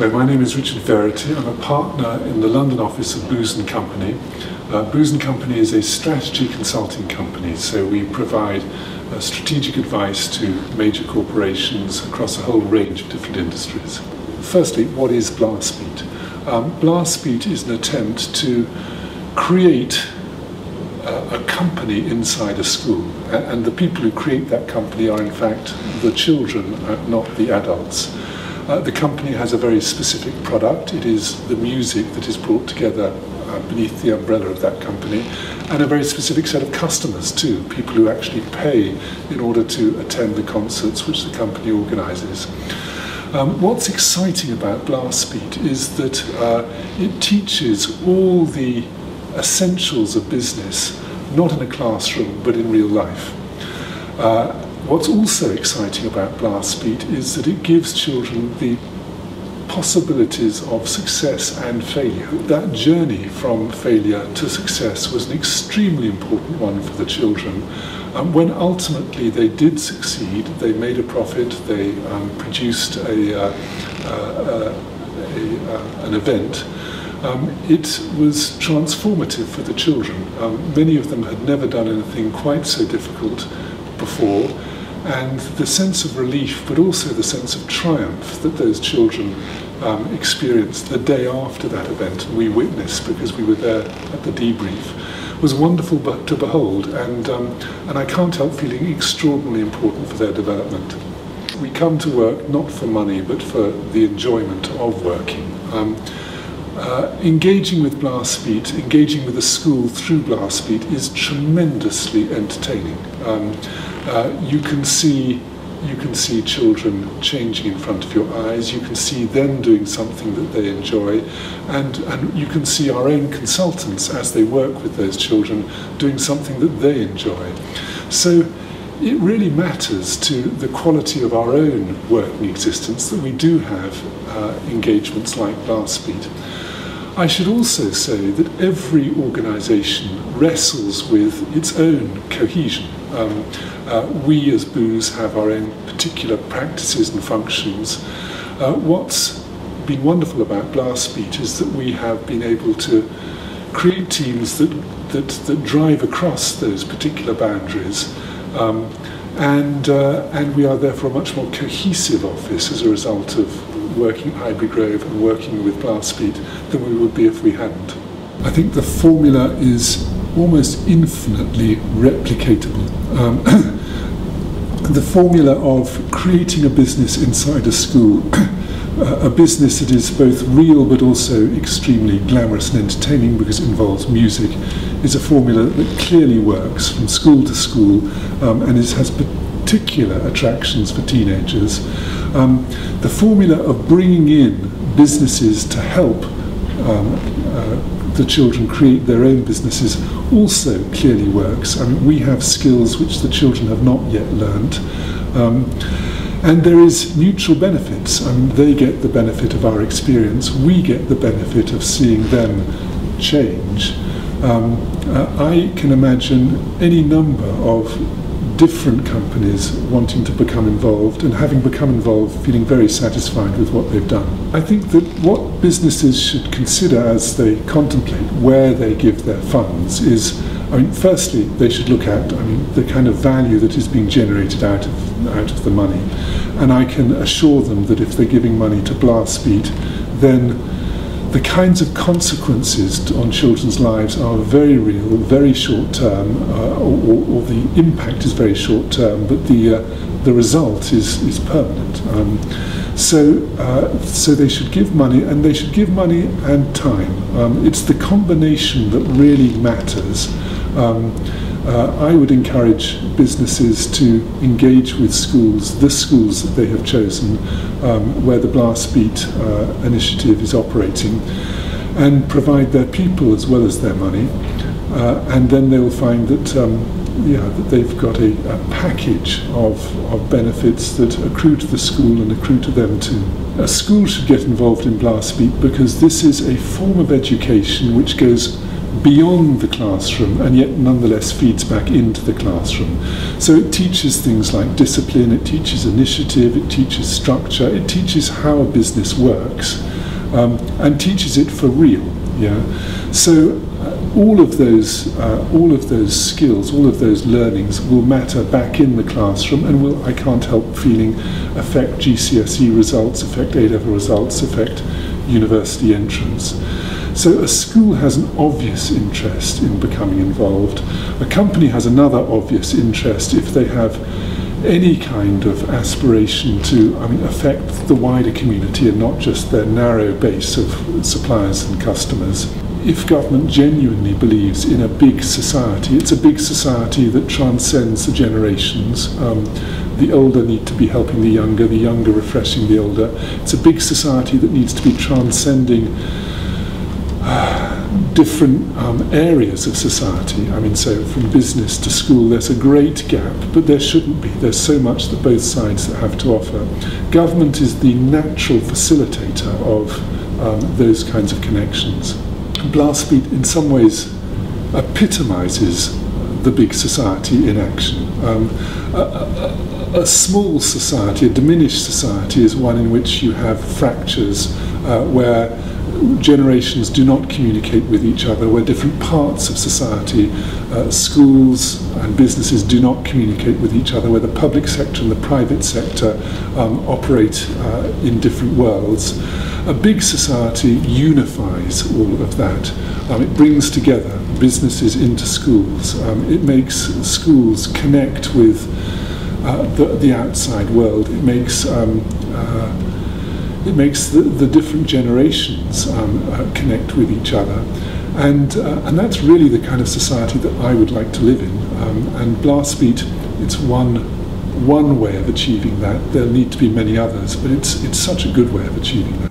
Hello, my name is Richard Verity. I'm a partner in the London office of Booz Co. Booz Co is a strategy consulting company, so we provide strategic advice to major corporations across a whole range of different industries. Firstly, what is Blastbeat? Blastbeat is an attempt to create a company inside a school, and the people who create that company are in fact the children, not the adults. The company has a very specific product. It is the music that is brought together beneath the umbrella of that company, and a very specific set of customers too, people who actually pay in order to attend the concerts which the company organises. What's exciting about Blastbeat is that it teaches all the essentials of business, not in a classroom but in real life. What's also exciting about Blastbeat is that it gives children the possibilities of success and failure. That journey from failure to success was an extremely important one for the children. When ultimately they did succeed, they made a profit, they produced an event, it was transformative for the children. Many of them had never done anything quite so difficult before, and the sense of relief, but also the sense of triumph that those children experienced the day after that event, and we witnessed because we were there at the debrief, was wonderful to behold, and I can't help feeling extraordinarily important for their development. We come to work not for money, but for the enjoyment of working. Engaging with Blastbeat, engaging with the school through Blastbeat is tremendously entertaining. You can see children changing in front of your eyes. You can see them doing something that they enjoy, and you can see our own consultants as they work with those children doing something that they enjoy. So it really matters to the quality of our own working existence that we do have engagements like Blastbeat. I should also say that every organisation wrestles with its own cohesion. We as Booz have our own particular practices and functions. What's been wonderful about Blastbeat is that we have been able to create teams that drive across those particular boundaries, and we are therefore a much more cohesive office as a result of working at Ivory Grove and working with Blastbeat than we would be if we hadn't. I think the formula is almost infinitely replicatable. The formula of creating a business inside a school, a business that is both real but also extremely glamorous and entertaining because it involves music, is a formula that clearly works from school to school, and has particular attractions for teenagers. The formula of bringing in businesses to help the children create their own businesses also clearly works. I mean, we have skills which the children have not yet learnt, and there is mutual benefits. I mean, they get the benefit of our experience, we get the benefit of seeing them change. I can imagine any number of different companies wanting to become involved, and having become involved feeling very satisfied with what they've done. I think that what businesses should consider as they contemplate where they give their funds is, I mean, firstly they should look at, the kind of value that is being generated out of the money, and I can assure them that if they're giving money to Blastbeat, then the kinds of consequences on children's lives are very real, very short term, or the impact is very short term, but the result is permanent. So they should give money, and they should give money and time. It's the combination that really matters. I would encourage businesses to engage with schools, the schools that they have chosen, where the Blastbeat initiative is operating, and provide their people as well as their money, and then they will find that that they've got a package of benefits that accrue to the school and accrue to them too. A school should get involved in Blastbeat because this is a form of education which goes beyond the classroom and yet nonetheless feeds back into the classroom. So it teaches things like discipline, it teaches initiative, it teaches structure, it teaches how a business works, and teaches it for real. Yeah. So all of those skills, all of those learnings will matter back in the classroom and will, I can't help feeling, affect GCSE results, affect A-level results, affect university entrance. So a school has an obvious interest in becoming involved. A company has another obvious interest if they have any kind of aspiration to affect the wider community and not just their narrow base of suppliers and customers. If government genuinely believes in a big society, it's a big society that transcends the generations. The older need to be helping the younger refreshing the older. It's a big society that needs to be transcending different areas of society. So from business to school, there's a great gap, but there shouldn't be. There's so much that both sides have to offer. Government is the natural facilitator of those kinds of connections. Blastbeat in some ways epitomizes the big society in action. A small society, a diminished society, is one in which you have fractures where generations do not communicate with each other, where different parts of society, schools and businesses do not communicate with each other, where the public sector and the private sector operate in different worlds. A big society unifies all of that. It brings together businesses into schools. It makes schools connect with the outside world. It makes the different generations connect with each other, and that's really the kind of society that I would like to live in. And Blastbeat, it's one way of achieving that. There'll need to be many others, but it's such a good way of achieving that.